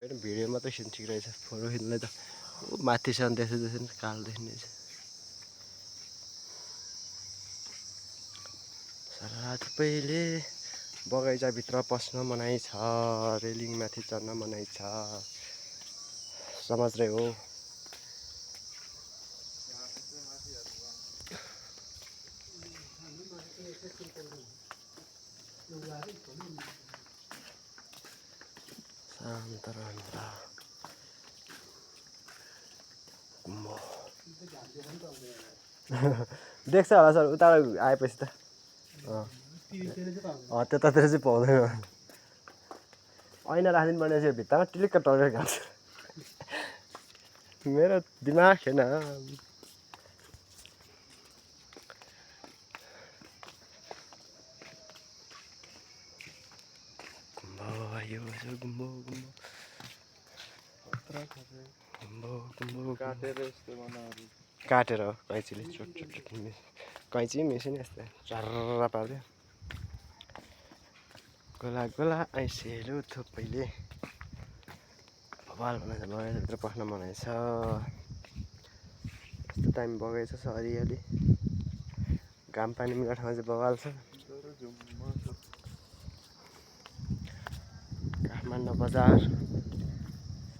video मात्रै खिच्नु ठिक रहेछ फोटो खिच्नुलाई त माथिसम्म देख्छ कालो देखिने रहेछ रात पहिले बगैँचाभित्र पस्न मनाइ छ रेलिङमाथि चढ्न मनाइ छ समाज रे हो शान्त रहन्छ देख्छ होला सर उता आएपछि त त्यतातिर चाहिँ पाउँदैन ऐना राखिदिनु पर्ने चाहिँ भित्तामा टिलिक्क टरेर खान्छ मेरो दिमाग छैन काटेर कैँचीले चोट कैँची मिसिन यस्तो चर्रा पार्यो गोला गोला ऐसेलु थुपैले भवाल बनाएर बगैँचाभित्र पस्न मनाइ छ यस्तो टाइम बगैँचा छ हरियाली घाम पानी मिल्ने ठाउँमा चाहिँ बवाल छ काठमाडौँ बजार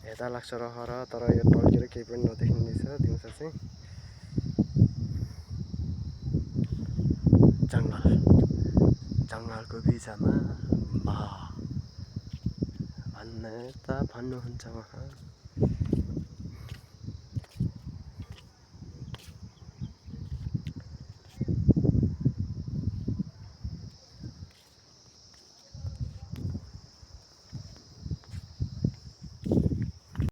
यता लाग्छ रहर तर यो टल्केर केही पनि नदेखिने रहेछ दिउँसो चाहिँ जङ्गलको बिचमा भन्ने त भन्नुहुन्छ उहाँ